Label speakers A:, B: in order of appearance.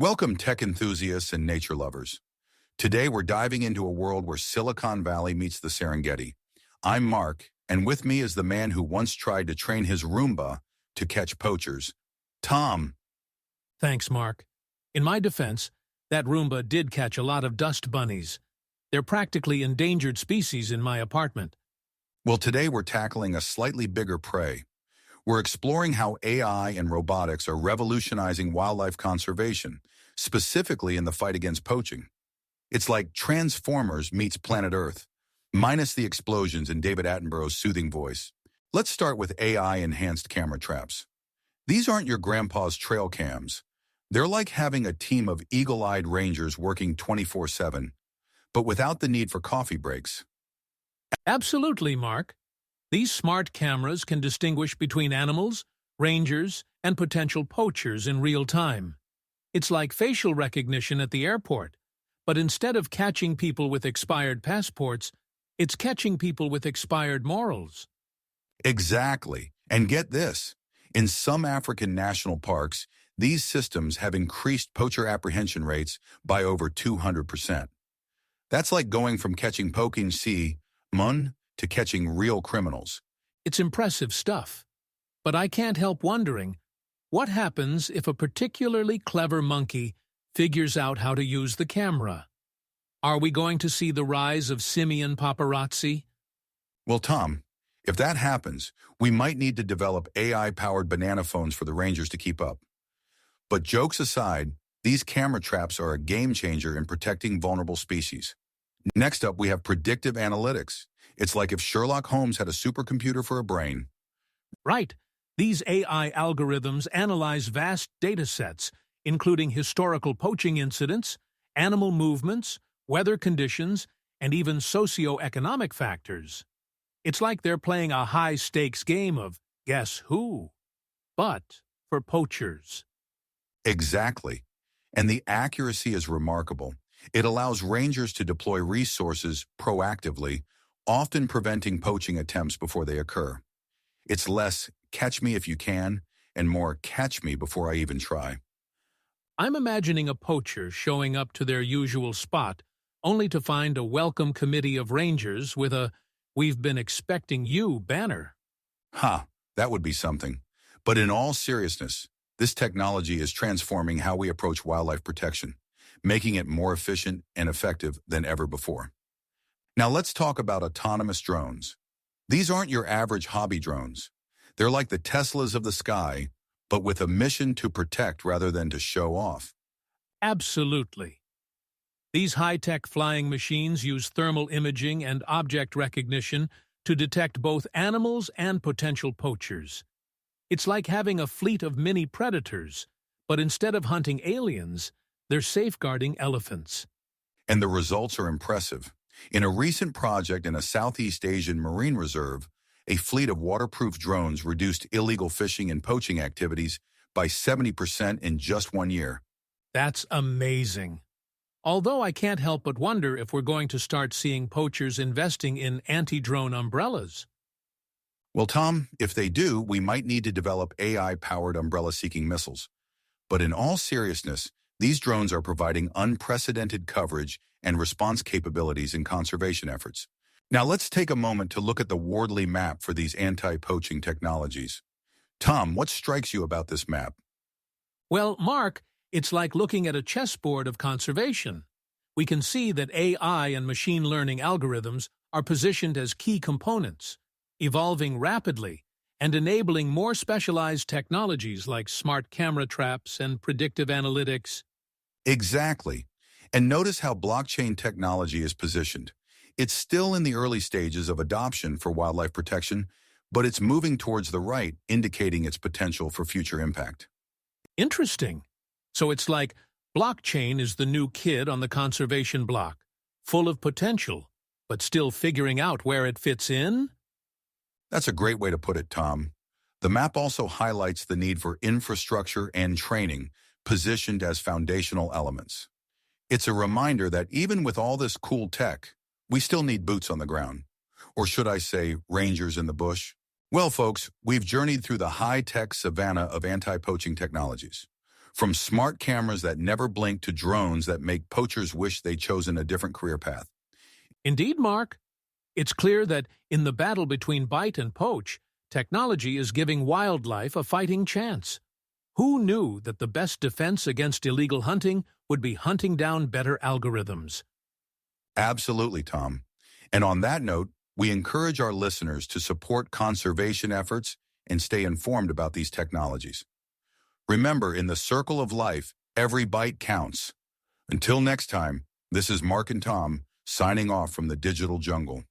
A: Welcome, tech enthusiasts and nature lovers. Today, we're diving into a world where Silicon Valley meets the Serengeti. I'm Mark, and with me is the man who once tried to train his Roomba to catch poachers, Tom.
B: Thanks, Mark. In my defense, that Roomba did catch a lot of dust bunnies. They're practically endangered species in my apartment.
A: Well, today we're tackling a slightly bigger prey. We're exploring how AI and robotics are revolutionizing wildlife conservation, specifically in the fight against poaching. It's like Transformers meets Planet Earth, minus the explosions and David Attenborough's soothing voice. Let's start with AI-enhanced camera traps. These aren't your grandpa's trail cams. They're like having a team of eagle-eyed rangers working 24/7, but without the need for coffee breaks.
B: Absolutely, Mark. These smart cameras can distinguish between animals, rangers, and potential poachers in real time. It's like facial recognition at the airport, but instead of catching people with expired passports, it's catching people with expired morals.
A: Exactly. And get this, in some African national parks, these systems have increased poacher apprehension rates by over 200%. That's like going from catching poaching mun to catching real criminals.
B: It's impressive stuff. But I can't help wondering, what happens if a particularly clever monkey figures out how to use the camera? Are we going to see the rise of simian paparazzi?
A: Well, Tom, if that happens, we might need to develop AI-powered banana phones for the rangers to keep up. But jokes aside, these camera traps are a game changer in protecting vulnerable species. Next up, we have predictive analytics. It's like if Sherlock Holmes had a supercomputer for a brain.
B: Right. These AI algorithms analyze vast data sets, including historical poaching incidents, animal movements, weather conditions, and even socioeconomic factors. It's like they're playing a high-stakes game of guess who, but for poachers.
A: Exactly. And the accuracy is remarkable. It allows rangers to deploy resources proactively, often preventing poaching attempts before they occur. It's less catch me if you can, and more catch me before I even try.
B: I'm imagining a poacher showing up to their usual spot, only to find a welcome committee of rangers with a "We've been expecting you" banner.
A: That would be something. But in all seriousness, this technology is transforming how we approach wildlife protection, making it more efficient and effective than ever before. Now let's talk about autonomous drones. These aren't your average hobby drones. They're like the Teslas of the sky, but with a mission to protect rather than to show off.
B: Absolutely. These high-tech flying machines use thermal imaging and object recognition to detect both animals and potential poachers. It's like having a fleet of mini predators, but instead of hunting aliens, they're safeguarding elephants.
A: And the results are impressive. In a recent project in a Southeast Asian marine reserve, a fleet of waterproof drones reduced illegal fishing and poaching activities by 70% in just 1 year.
B: That's amazing. Although I can't help but wonder if we're going to start seeing poachers investing in anti-drone umbrellas.
A: Well, Tom, if they do, we might need to develop AI-powered umbrella-seeking missiles. But in all seriousness, these drones are providing unprecedented coverage and response capabilities in conservation efforts. Now let's take a moment to look at the Wardley map for these anti-poaching technologies. Tom, what strikes you about this map?
B: Well, Mark, it's like looking at a chessboard of conservation. We can see that AI and machine learning algorithms are positioned as key components, evolving rapidly and enabling more specialized technologies like smart camera traps and predictive analytics.
A: Exactly. And notice how blockchain technology is positioned. It's still in the early stages of adoption for wildlife protection, but it's moving towards the right, indicating its potential for future impact.
B: Interesting. So it's like blockchain is the new kid on the conservation block, full of potential, but still figuring out where it fits in?
A: That's a great way to put it, Tom. The map also highlights the need for infrastructure and training, positioned as foundational elements. It's a reminder that even with all this cool tech, we still need boots on the ground. Or should I say, rangers in the bush? Well, folks, we've journeyed through the high-tech savanna of anti-poaching technologies. From smart cameras that never blink to drones that make poachers wish they'd chosen a different career path.
B: Indeed, Mark. It's clear that in the battle between bite and poach, technology is giving wildlife a fighting chance. Who knew that the best defense against illegal hunting would be hunting down better algorithms?
A: Absolutely, Tom. And on that note, we encourage our listeners to support conservation efforts and stay informed about these technologies. Remember, in the circle of life, every bite counts. Until next time, this is Mark and Tom signing off from the digital jungle.